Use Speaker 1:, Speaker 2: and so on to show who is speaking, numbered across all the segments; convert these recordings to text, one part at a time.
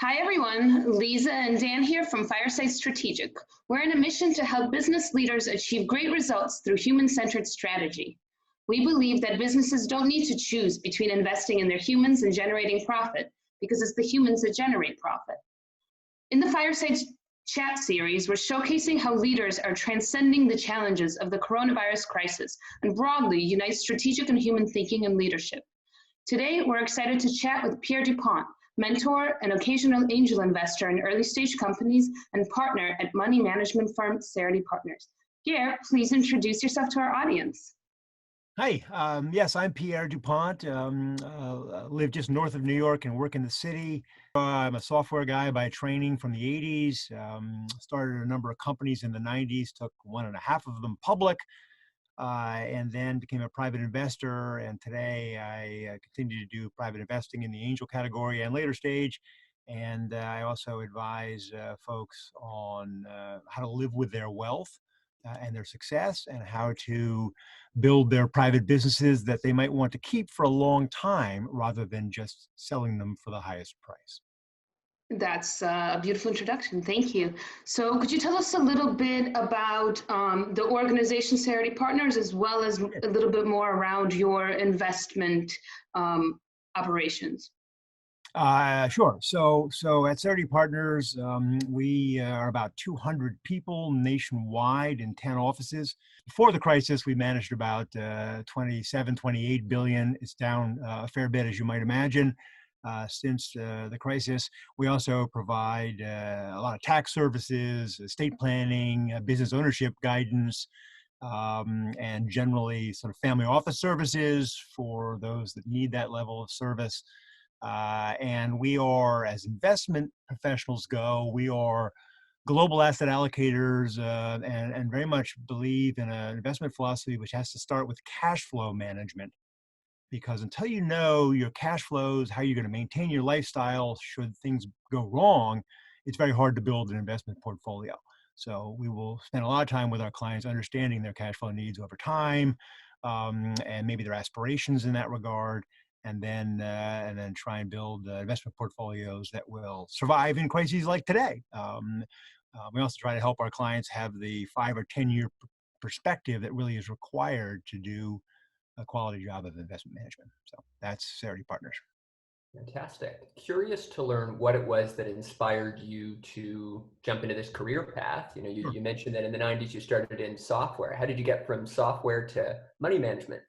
Speaker 1: Hi everyone, Lisa and Dan here from Fireside Strategic. We're in a mission to help business leaders achieve great results through human-centered strategy. We believe that businesses don't need to choose between investing in their humans and generating profit, because it's the humans that generate profit. In the Fireside Chat series, we're showcasing how leaders are transcending the challenges of the coronavirus crisis and broadly unite strategic and human thinking and leadership. Today, we're excited to chat with Pierre duPont, mentor and occasional angel investor in early stage companies and partner at money management firm Cerity Partners. Pierre, please introduce yourself to our audience.
Speaker 2: Hi, yes, I'm Pierre duPont. Live just north of New York and work in the city. I'm a software guy by training from the 80s. Started a number of companies in the 90s, took one and a half of them public, and then became a private investor. And today I continue to do private investing in the angel category and later stage. And I also advise folks on how to live with their wealth and their success, and how to build their private businesses that they might want to keep for a long time rather than just selling them for the highest price.
Speaker 1: That's a beautiful introduction. Thank you. So could you tell us a little bit about the organization Cerity Partners, as well as a little bit more around your investment operations?
Speaker 2: Sure. So at Cerity Partners, we are about 200 people nationwide in 10 offices. Before the crisis, we managed about 27, 28 billion. It's down a fair bit, as you might imagine. Since the crisis, we also provide a lot of tax services, estate planning, business ownership guidance, and generally sort of family office services for those that need that level of service. And we are, as investment professionals go, we are global asset allocators, and very much believe in an investment philosophy which has to start with cash flow management. Because until you know your cash flows, how you're going to maintain your lifestyle should things go wrong, it's very hard to build an investment portfolio. So we will spend a lot of time with our clients understanding their cash flow needs over time, and maybe their aspirations in that regard, and then try and build investment portfolios that will survive in crises like today. We also try to help our clients have the 5 or 10 year perspective that really is required to do a quality job of investment management. So that's Cerity Partners.
Speaker 3: Fantastic. Curious to learn what it was that inspired you to jump into this career path. You mentioned that in the 90s you started in software. How did you get from software to money management?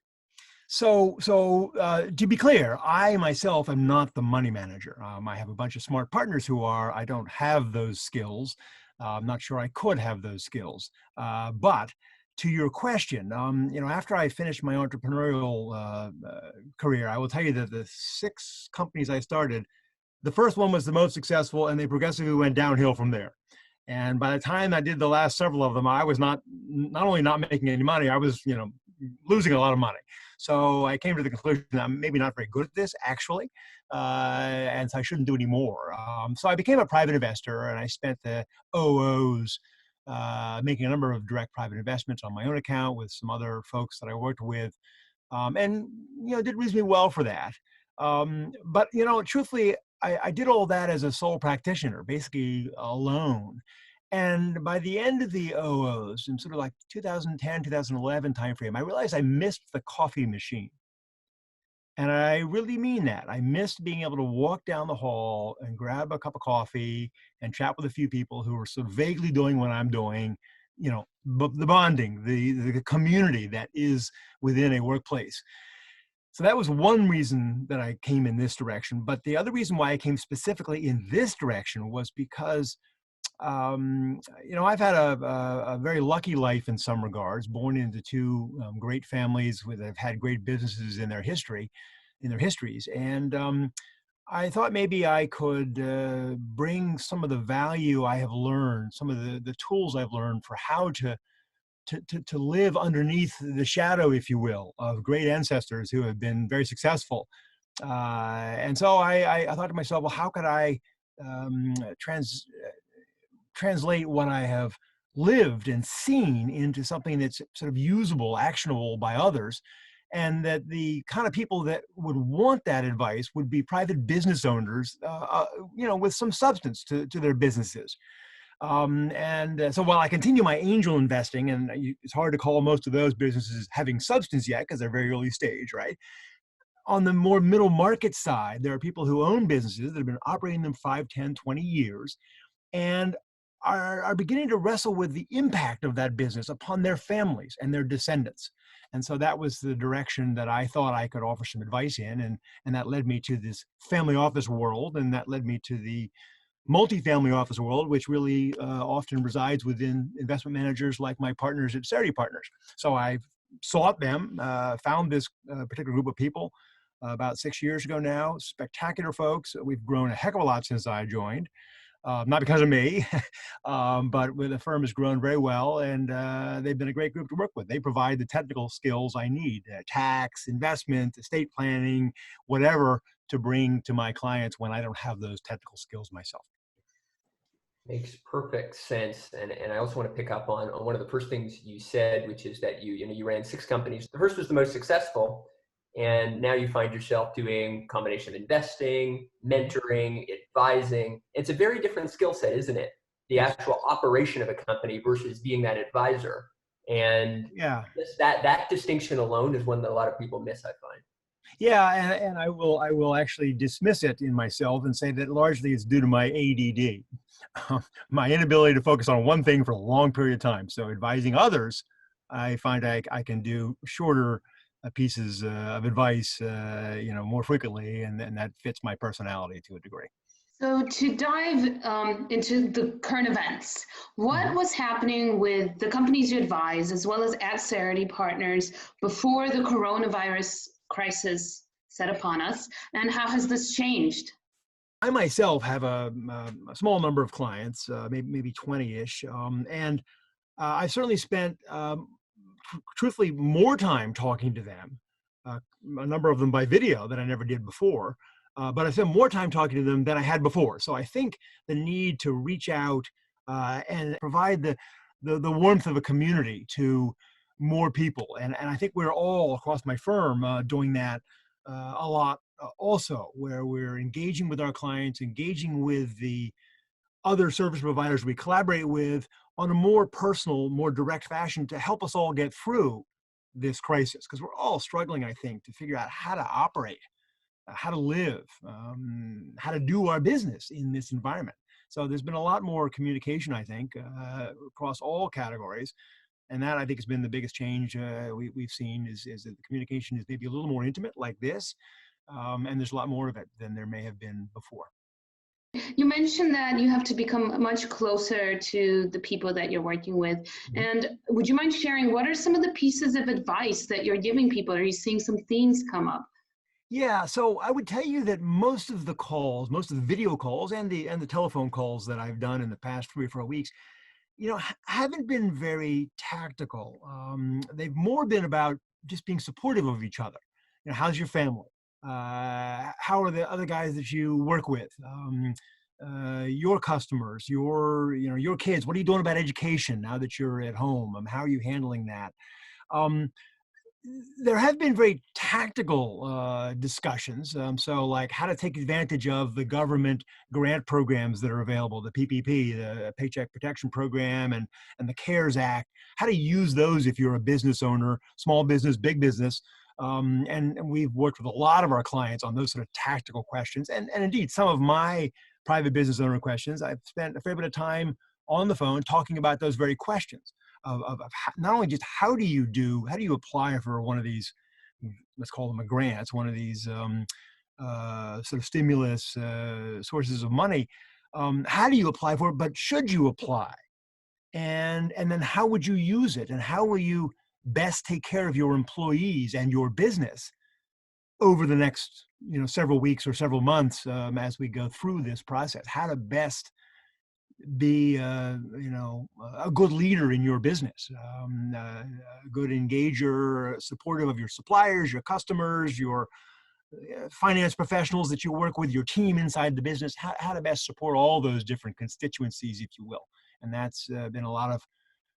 Speaker 2: So to be clear, I myself am not the money manager. I have a bunch of smart partners who are. I don't have those skills. I'm not sure I could have those skills. But to your question, after I finished my entrepreneurial career, I will tell you that the 6 companies I started, the first one was the most successful, and they progressively went downhill from there. And by the time I did the last several of them, I was not only not making any money, I was, losing a lot of money. So I came to the conclusion that I'm maybe not very good at this, actually, and so I shouldn't do any more. So I became a private investor, and I spent the OOs making a number of direct private investments on my own account with some other folks that I worked with, and did reasonably well for that. But truthfully, I did all that as a sole practitioner, basically alone. And by the end of the OOs, in sort of like 2010, 2011 timeframe, I realized I missed the coffee machine. And I really mean that. I missed being able to walk down the hall and grab a cup of coffee and chat with a few people who were sort of vaguely doing what I'm doing, the bonding, the community that is within a workplace. So that was one reason that I came in this direction. But the other reason why I came specifically in this direction was because I've had a very lucky life in some regards, born into 2 great families that have had great businesses in their histories. And I thought maybe I could bring some of the value I have learned, some of the tools I've learned for how to live underneath the shadow, if you will, of great ancestors who have been very successful. And so I thought to myself, well, how could I translate what I have lived and seen into something that's sort of usable, actionable by others, and that the kind of people that would want that advice would be private business owners, with some substance to their businesses. So while I continue my angel investing, and it's hard to call most of those businesses having substance yet because they're very early stage, right? On the more middle market side, there are people who own businesses that have been operating them 5, 10, 20 years and are beginning to wrestle with the impact of that business upon their families and their descendants. And so that was the direction that I thought I could offer some advice in. And that led me to this family office world. And that led me to the multifamily office world, which really often resides within investment managers like my partners at Cerity Partners. So I sought them, found this particular group of people about 6 years ago now. Spectacular folks. We've grown a heck of a lot since I joined. Not because of me, but the firm has grown very well, and they've been a great group to work with. They provide the technical skills I need, tax, investment, estate planning, whatever, to bring to my clients when I don't have those technical skills myself.
Speaker 3: Makes perfect sense. And I also want to pick up on one of the first things you said, which is that you ran 6 companies. The first was the most successful. And now you find yourself doing a combination of investing, mentoring, advising. It's a very different skill set, isn't it? The actual operation of a company versus being that advisor. And
Speaker 2: yeah,
Speaker 3: that distinction alone is one that a lot of people miss, I find.
Speaker 2: Yeah, and I will actually dismiss it in myself and say that largely it's due to my ADD, my inability to focus on one thing for a long period of time. So advising others, I find I can do shorter pieces of advice, more frequently, and that fits my personality to a degree.
Speaker 1: So to dive into the current events, what was happening with the companies you advise, as well as at Cerity Partners, before the coronavirus crisis set upon us, and how has this changed?
Speaker 2: I myself have a small number of clients, maybe 20-ish, and I certainly spent, truthfully, more time talking to them, a number of them by video that I never did before, but I spent more time talking to them than I had before. So I think the need to reach out and provide the warmth of a community to more people, and I think we're all across my firm doing that a lot also, where we're engaging with our clients, engaging with the other service providers we collaborate with on a more personal, more direct fashion to help us all get through this crisis. Because we're all struggling, I think, to figure out how to operate, how to live, how to do our business in this environment. So there's been a lot more communication, I think, across all categories. And that, I think, has been the biggest change we've seen is that the communication is maybe a little more intimate like this. And there's a lot more of it than there may have been before.
Speaker 1: You mentioned that you have to become much closer to the people that you're working with. And would you mind sharing what are some of the pieces of advice that you're giving people? Are you seeing some themes come up?
Speaker 2: Yeah, so I would tell you that most of the calls, most of the video calls and the telephone calls that I've done in the past 3 or 4 weeks, haven't been very tactical. They've more been about just being supportive of each other. How's your family? How are the other guys that you work with? Your customers, your kids. What are you doing about education now that you're at home? How are you handling that? There have been very tactical discussions. So like how to take advantage of the government grant programs that are available, the PPP, the Paycheck Protection Program, and the CARES Act, how to use those if you're a business owner, small business, big business. And we've worked with a lot of our clients on those sort of tactical questions. And indeed, some of my private business owner questions, I've spent a fair bit of time on the phone talking about those very questions. Of not only just how do you apply for one of these, let's call them a grants, one of these sort of stimulus sources of money, how do you apply for it, but should you apply? And then how would you use it? And how will you best take care of your employees and your business over the next several weeks or several months as we go through this process? How to best be a good leader in your business, a good engager, supportive of your suppliers, your customers, your finance professionals that you work with, your team inside the business, how to best support all those different constituencies, if you will. And that's been a lot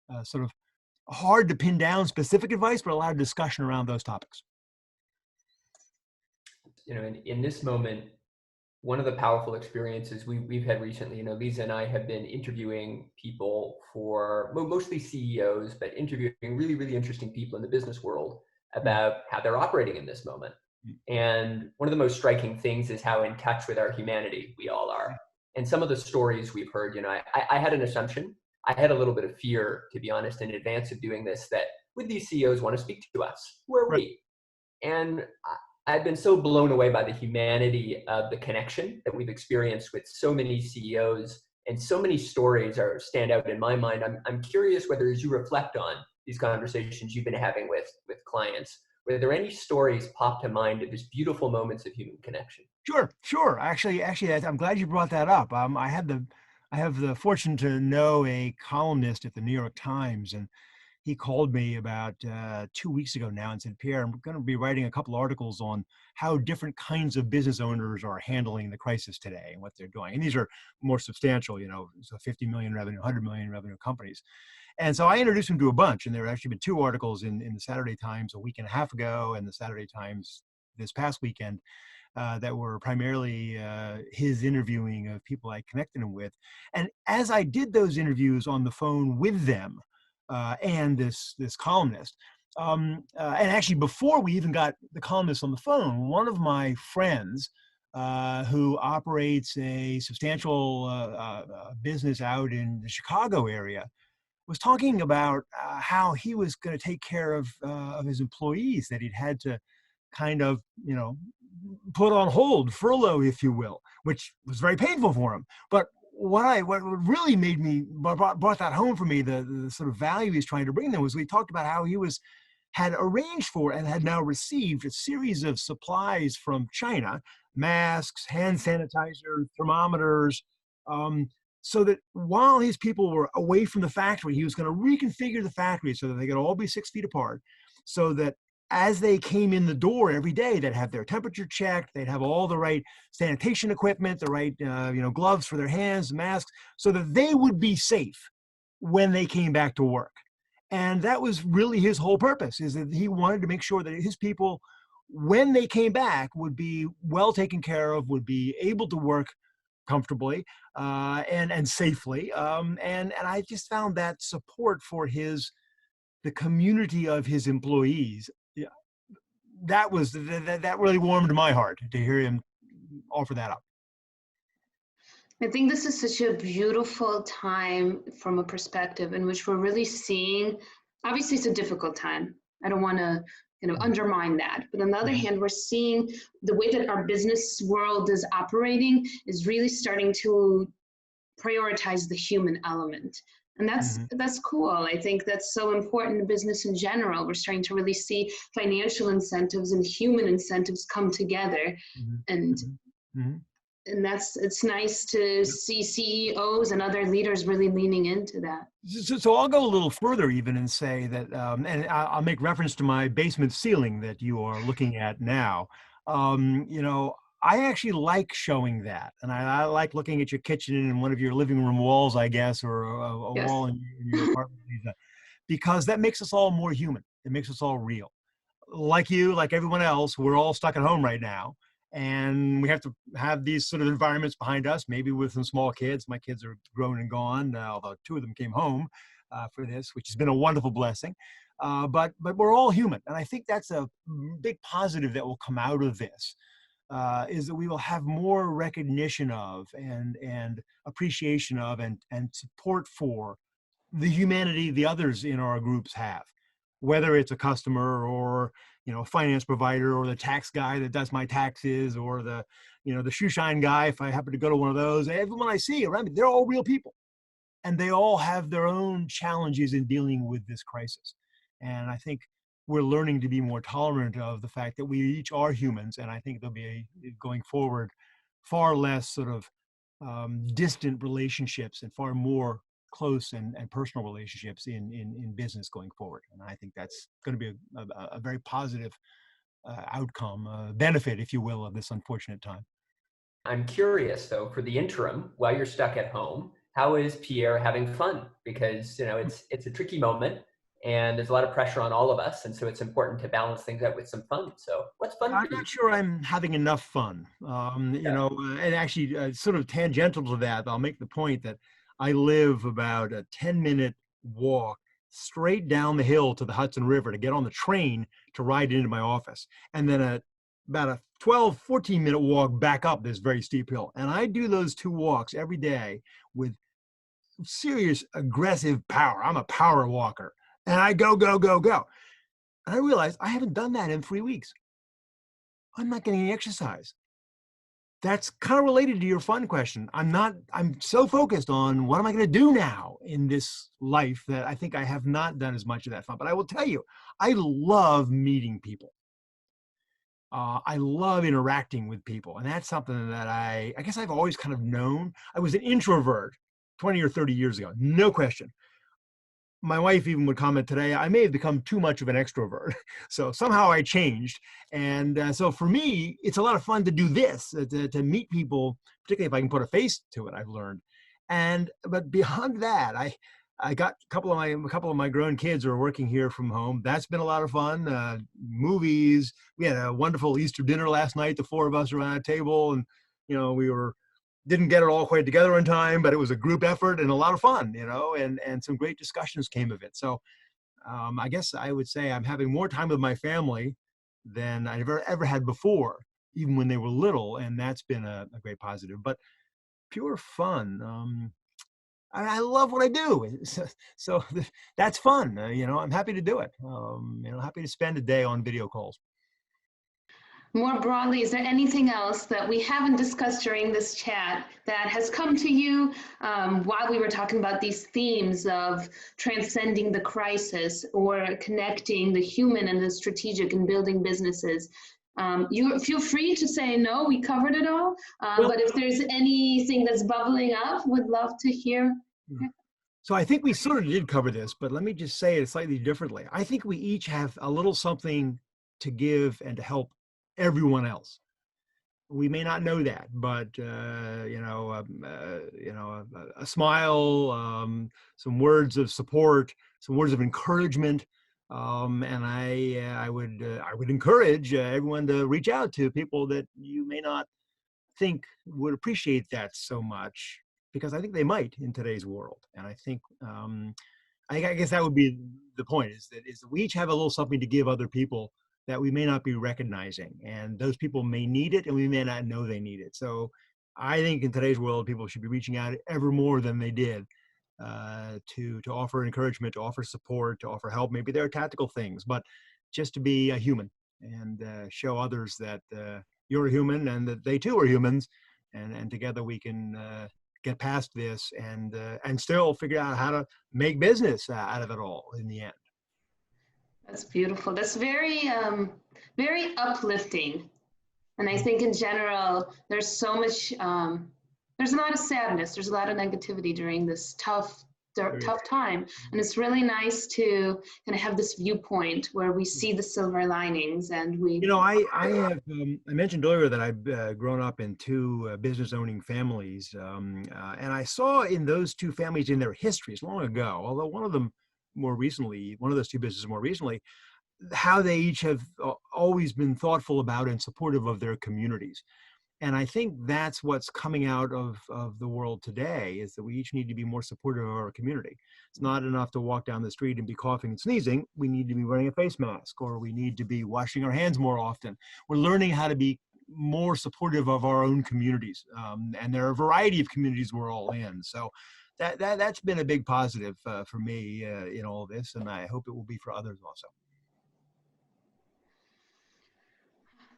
Speaker 2: of sort of hard to pin down specific advice, but a lot of discussion around those topics.
Speaker 3: in this moment, one of the powerful experiences we've had recently, Lisa and I have been interviewing people for, mostly CEOs, but interviewing really, really interesting people in the business world about how they're operating in this moment. And one of the most striking things is how in touch with our humanity we all are. And some of the stories we've heard, I had an assumption. I had a little bit of fear, to be honest, in advance of doing this, that would these CEOs want to speak to us? Who are we? And I've been so blown away by the humanity of the connection that we've experienced with so many CEOs, and so many stories stand out in my mind. I'm curious whether, as you reflect on these conversations you've been having with clients, were there any stories pop to mind of just beautiful moments of human connection?
Speaker 2: Sure. Actually, I'm glad you brought that up. I have the fortune to know a columnist at the New York Times, and he called me about 2 weeks ago now and said, Pierre, I'm going to be writing a couple articles on how different kinds of business owners are handling the crisis today and what they're doing. And these are more substantial, so 50 million revenue, 100 million revenue companies. And so I introduced him to a bunch, and there have actually been 2 articles in the Saturday Times a week and a half ago, and the Saturday Times this past weekend that were primarily his interviewing of people I connected him with. And as I did those interviews on the phone with them, and this columnist. And actually, before we even got the columnist on the phone, one of my friends who operates a substantial business out in the Chicago area was talking about how he was going to take care of his employees that he'd had to kind of, put on hold, furlough, if you will, which was very painful for him. But what really made me brought that home for me, the sort of value he's trying to bring them, was we talked about how he had arranged for and had now received a series of supplies from China, masks, hand sanitizer, thermometers, so that while his people were away from the factory, he was going to reconfigure the factory so that they could all be 6 feet apart, so that as they came in the door every day, they'd have their temperature checked, they'd have all the right sanitation equipment, the right gloves for their hands, masks, so that they would be safe when they came back to work. And that was really his whole purpose, is that he wanted to make sure that his people, when they came back, would be well taken care of, would be able to work comfortably and safely. And I just found that support for the community of his employees, that really warmed my heart to hear him offer that up.
Speaker 1: I think this is such a beautiful time from a perspective in which we're really seeing, obviously it's a difficult time. I don't want to undermine that. But on the other hand, we're seeing the way that our business world is operating is really starting to prioritize the human element. And that's cool. I think that's so important in business in general. We're starting to really see financial incentives and human incentives come together. And it's nice to see CEOs and other leaders really leaning into that.
Speaker 2: So I'll go a little further even and say that, and I'll make reference to my basement ceiling that you are looking at now. I actually like showing that. And I like looking at your kitchen and one of your living room walls, I guess, or a
Speaker 1: Yes.
Speaker 2: wall in your apartment, Lisa, because that makes us all more human. It makes us all real. Like you, like everyone else, we're all stuck at home right now. And we have to have these sort of environments behind us, maybe with some small kids. My kids are grown and gone, although 2 of them came home for this, which has been a wonderful blessing. But we're all human. And I think that's a big positive that will come out of this. Is that we will have more recognition of and appreciation of and support for the humanity the others in our groups have, whether it's a customer or a finance provider or the tax guy that does my taxes or the shoe shine guy if I happen to go to one of those. Everyone I see around me, they're all real people, and they all have their own challenges in dealing with this crisis. And I think we're learning to be more tolerant of the fact that we each are humans. And I think there'll be, going forward, far less sort of distant relationships and far more close and personal relationships in business going forward. And I think that's going to be a very positive outcome, benefit, if you will, of this unfortunate time.
Speaker 3: I'm curious, though, for the interim, while you're stuck at home, how is Pierre having fun? Because, it's a tricky moment. and there's a lot of pressure on all of us. And so it's important to balance things out with some fun. So what's fun
Speaker 2: I'm
Speaker 3: for you?
Speaker 2: not sure I'm having enough fun. And actually, sort of tangential to that, I'll make the point that I live about a 10-minute walk straight down the hill to the Hudson River to get on the train to ride into my office. And then about a 12, 14-minute walk back up this very steep hill. And I do those two walks every day with serious aggressive power. I'm a power walker. And I go, go, go, go. And I realized I haven't done that in 3 weeks. I'm not getting any exercise. That's kind of related to your fun question. I'm so focused on what am I going to do now in this life that I think I have not done as much of that fun. But I will tell you, I love meeting people. I love interacting with people. And that's something that I guess I've always kind of known. I was an introvert 20 or 30 years ago, no question. My wife even would comment today, I may have become too much of an extrovert. So somehow I changed. And so for me, it's a lot of fun to do this, to meet people, particularly if I can put a face to it, I've learned. But beyond that, I got a couple of my grown kids who are working here from home. That's been a lot of fun. Movies. We had a wonderful Easter dinner last night, the four of us around a table. And, didn't get it all quite together in time, but it was a group effort and a lot of fun, and some great discussions came of it. So I guess I would say I'm having more time with my family than I've ever had before, even when they were little, and that's been a great positive. But pure fun. I love what I do, so that's fun. I'm happy to do it. Happy to spend a day on video calls.
Speaker 1: More broadly, is there anything else that we haven't discussed during this chat that has come to you while we were talking about these themes of transcending the crisis or connecting the human and the strategic and building businesses? You feel free to say no, we covered it all. But if there's anything that's bubbling up, would love to hear.
Speaker 2: So I think we sort of did cover this, but let me just say it slightly differently. I think we each have a little something to give and to help everyone else. We may not know that, but a smile, some words of support, some words of encouragement, and I would encourage everyone to reach out to people that you may not think would appreciate that so much, because I think they might in today's world. And I think I guess that would be the point: is that we each have a little something to give other people that we may not be recognizing, and those people may need it and we may not know they need it. So I think in today's world, people should be reaching out ever more than they did to offer encouragement, to offer support, to offer help. Maybe there are tactical things, but just to be a human and show others that you're a human and that they too are humans, and together we can get past this and still figure out how to make business out of it all in the end.
Speaker 1: That's beautiful. That's very, very uplifting. And I think in general, there's so much, there's a lot of sadness. There's a lot of negativity during this tough time. And it's really nice to kind of have this viewpoint where we see the silver linings and we.
Speaker 2: I mentioned earlier that I've grown up in two business owning families. And I saw in those two families in their histories long ago, although one of those two businesses more recently, how they each have always been thoughtful about and supportive of their communities. And I think that's what's coming out of the world today, is that we each need to be more supportive of our community. It's not enough to walk down the street and be coughing and sneezing. We need to be wearing a face mask, or we need to be washing our hands more often. We're learning how to be more supportive of our own communities. And there are a variety of communities we're all in. So that's been a big positive for me in all of this, and I hope it will be for others also.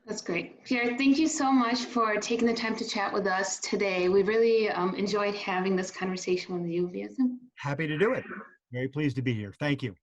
Speaker 1: That's great. Pierre, thank you so much for taking the time to chat with us today. We really enjoyed having this conversation with you via Zoom.
Speaker 2: Happy to do it. Very pleased to be here. Thank you.